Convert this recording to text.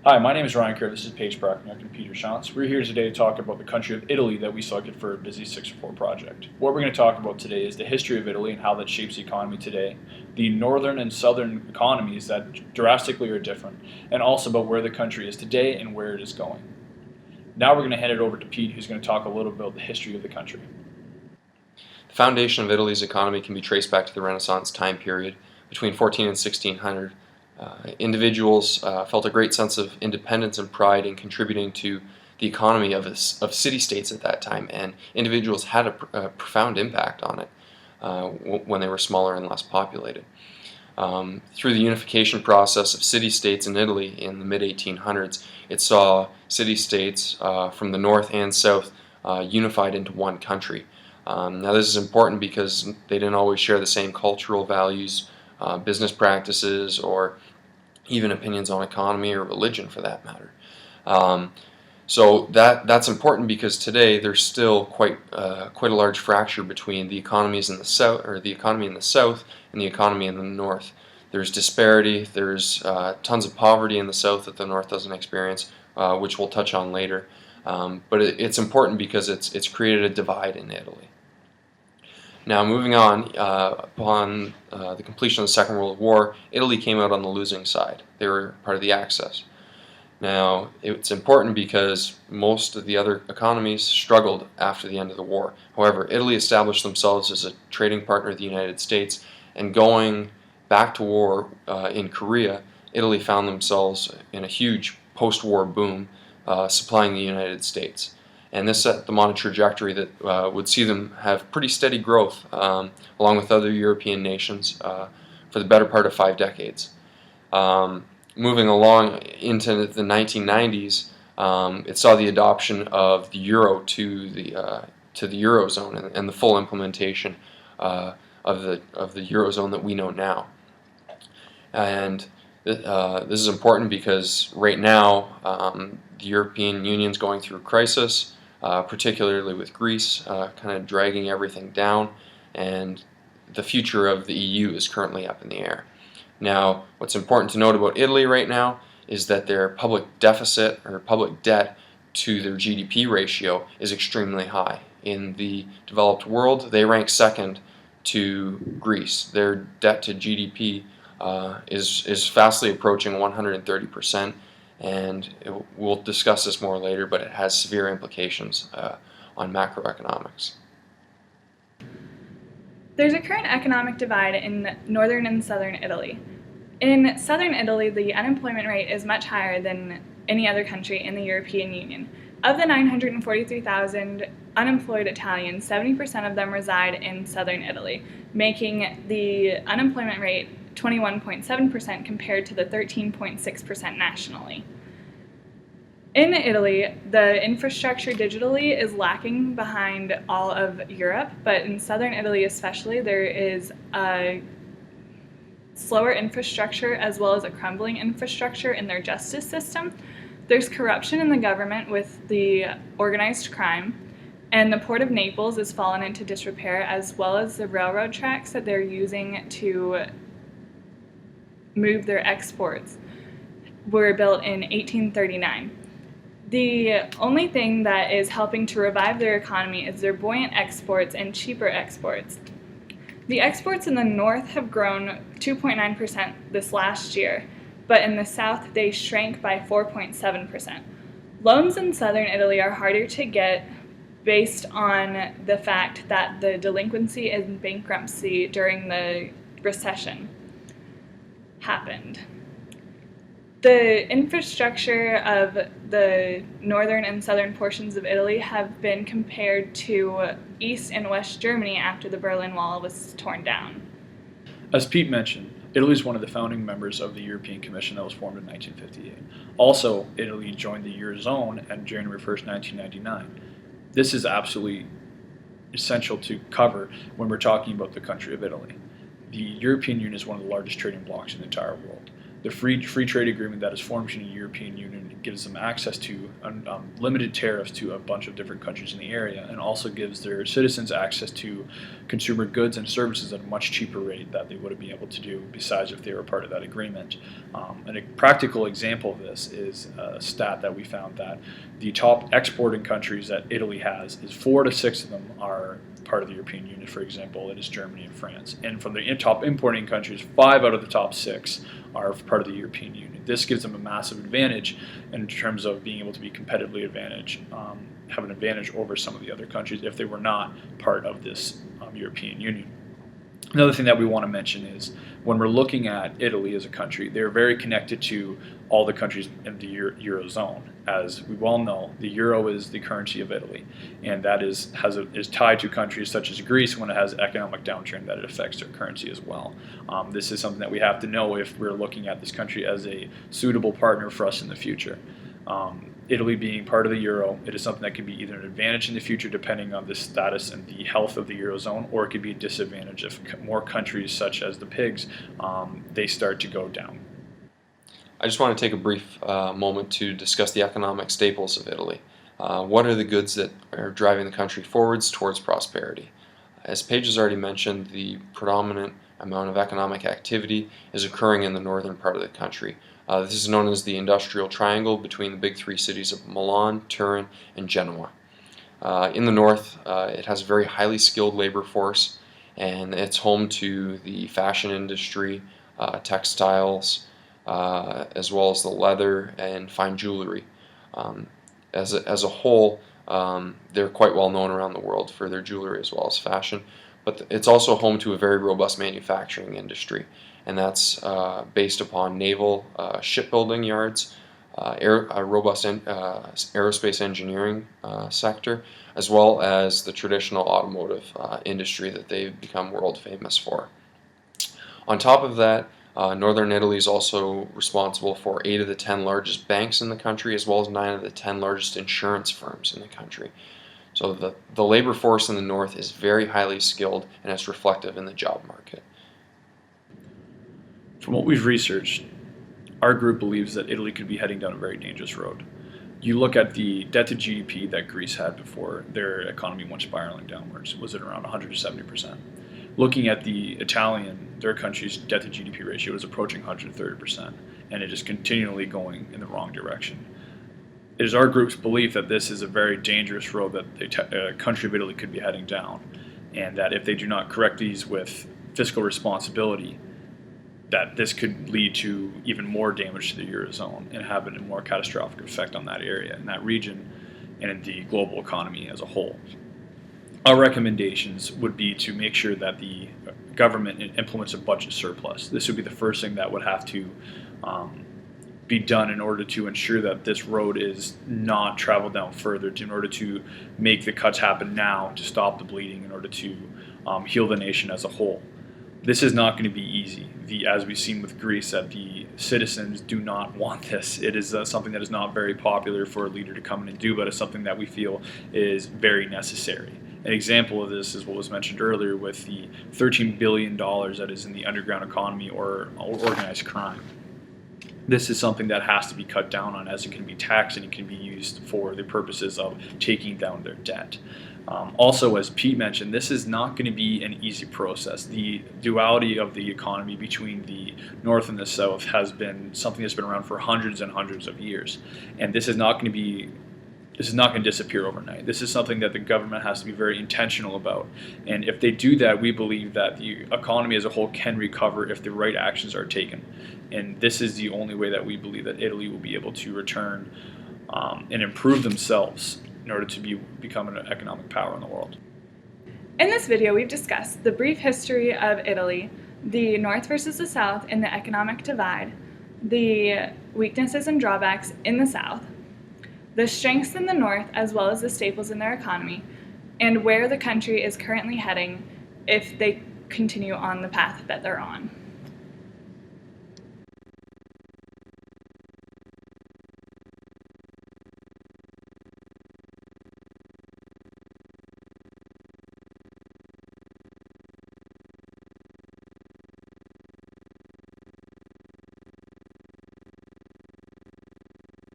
Hi, my name is Ryan Kerr. This is Paige Brocknock and Peter Shantz. We're here today to talk about the country of Italy that we selected for our Busy 604 project. What we're going to talk about today is the history of Italy and how that shapes the economy today, the northern and southern economies that drastically are different, and also about where the country is today and where it is going. Now we're going to hand it over to Pete, who's going to talk a little about the history of the country. The foundation of Italy's economy can be traced back to the Renaissance time period between 14 and 1600. Individuals felt a great sense of independence and pride in contributing to the economy of city-states at that time, and individuals had a profound impact on it when they were smaller and less populated. Through the unification process of city-states in Italy in the mid-1800s, it saw city-states from the north and south unified into one country. Now this is important because they didn't always share the same cultural values, business practices, or even opinions on economy or religion for that matter. So that's important because today there's still quite a large fracture between the economies in the south, or the economy in the south, and the economy in the north. There's disparity. There's tons of poverty in the south that the north doesn't experience, which we'll touch on later. But it's important because it's created a divide in Italy. Now, moving on, upon the completion of the Second World War, Italy came out on the losing side. They were part of the Axis. Now, it's important because most of the other economies struggled after the end of the war. However, Italy established themselves as a trading partner of the United States, and going back to war in Korea, Italy found themselves in a huge post-war boom, supplying the United States. And this set them on a trajectory that would see them have pretty steady growth, along with other European nations, for the better part of 5 decades. Moving along into the 1990s, it saw the adoption of the euro to the eurozone and the full implementation of the eurozone that we know now. And this is important because right now the European Union's going through a crisis. Particularly with Greece kind of dragging everything down, and the future of the EU is currently up in the air. Now, what's important to note about Italy right now is that their public deficit, or public debt, to their GDP ratio is extremely high. In the developed world, they rank second to Greece. Their debt to GDP is fastly approaching 130%. And we'll discuss this more later, but it has severe implications on macroeconomics. There's a current economic divide in northern and southern Italy. In southern Italy, the unemployment rate is much higher than any other country in the European Union. Of the 943,000 unemployed Italians, 70% of them reside in southern Italy, making the unemployment rate 21.7% compared to the 13.6% nationally. In Italy, the infrastructure digitally is lacking behind all of Europe, but in southern Italy especially, there is a slower infrastructure as well as a crumbling infrastructure in their justice system. There's corruption in the government with the organized crime, and the Port of Naples has fallen into disrepair, as well as the railroad tracks that they're using to move their exports were built in 1839. The only thing that is helping to revive their economy is their buoyant exports and cheaper exports. The exports in the north have grown 2.9% this last year, but in the south they shrank by 4.7%. Loans in southern Italy are harder to get based on the fact that the delinquency and bankruptcy during the recession happened. The infrastructure of the northern and southern portions of Italy have been compared to East and West Germany after the Berlin Wall was torn down. As Pete mentioned, Italy is one of the founding members of the European Commission that was formed in 1958. Also, Italy joined the Eurozone on January 1st, 1999. This is absolutely essential to cover when we're talking about the country of Italy. The European Union is one of the largest trading blocs in the entire world. The free trade agreement that is formed between the European Union gives them access to limited tariffs to a bunch of different countries in the area, and also gives their citizens access to consumer goods and services at a much cheaper rate that they would have been able to do besides if they were part of that agreement. And a practical example of this is a stat that we found that the top exporting countries that Italy has is 4 to 6 of them are part of the European Union. For example, it is Germany and France. And from the top importing countries, 5 out of the top 6 are part of the European Union. This gives them a massive advantage in terms of being able to be competitively have an advantage over some of the other countries if they were not part of this European Union. Another thing that we want to mention is when we're looking at Italy as a country, they're very connected to all the countries in the Eurozone. As we well know, the euro is the currency of Italy, and that is tied to countries such as Greece when it has economic downturn, that it affects their currency as well. This is something that we have to know if we're looking at this country as a suitable partner for us in the future. Italy being part of the euro, it is something that could be either an advantage in the future depending on the status and the health of the eurozone, or it could be a disadvantage if more countries such as the pigs, they start to go down. I just want to take a brief moment to discuss the economic staples of Italy. What are the goods that are driving the country forwards towards prosperity? As Paige has already mentioned, the predominant amount of economic activity is occurring in the northern part of the country. This is known as the industrial triangle between the big 3 cities of Milan, Turin, and Genoa. In the north, it has a very highly skilled labor force, and it's home to the fashion industry, textiles, as well as the leather and fine jewelry. As a whole, they're quite well known around the world for their jewelry as well as fashion, but it's also home to a very robust manufacturing industry, and that's based upon naval shipbuilding yards, a robust aerospace engineering sector, as well as the traditional automotive industry that they've become world famous for. On top of that, Northern Italy is also responsible for 8 of the 10 largest banks in the country, as well as 9 of the 10 largest insurance firms in the country. So the labor force in the north is very highly skilled, and it's reflective in the job market. From what we've researched, our group believes that Italy could be heading down a very dangerous road. You look at the debt to GDP that Greece had before their economy went spiraling downwards, was it around 170%? Looking at the Italian, their country's debt to GDP ratio is approaching 130%, and it is continually going in the wrong direction. It is our group's belief that this is a very dangerous road that the country of Italy could be heading down, and that if they do not correct these with fiscal responsibility, that this could lead to even more damage to the Eurozone and have a more catastrophic effect on that area and that region and the global economy as a whole. Our recommendations would be to make sure that the government implements a budget surplus. This would be the first thing that would have to be done in order to ensure that this road is not traveled down further, in order to make the cuts happen now, to stop the bleeding, in order to heal the nation as a whole. This is not going to be easy. As we've seen with Greece, that the citizens do not want this. It is something that is not very popular for a leader to come in and do, but it's something that we feel is very necessary. An example of this is what was mentioned earlier with the $13 billion that is in the underground economy or organized crime. This is something that has to be cut down on, as it can be taxed and it can be used for the purposes of taking down their debt. Also, as Pete mentioned, this is not going to be an easy process. The duality of the economy between the North and the South has been something that's been around for hundreds and hundreds of years, and this is not going to disappear overnight. This is something that the government has to be very intentional about, and if they do that, we believe that the economy as a whole can recover if the right actions are taken, and this is the only way that we believe that Italy will be able to return and improve themselves in order to become an economic power in the world. In this video, we've discussed the brief history of Italy, the North versus the South and the economic divide, the weaknesses and drawbacks in the South, the strengths in the North as well as the staples in their economy, and where the country is currently heading if they continue on the path that they're on.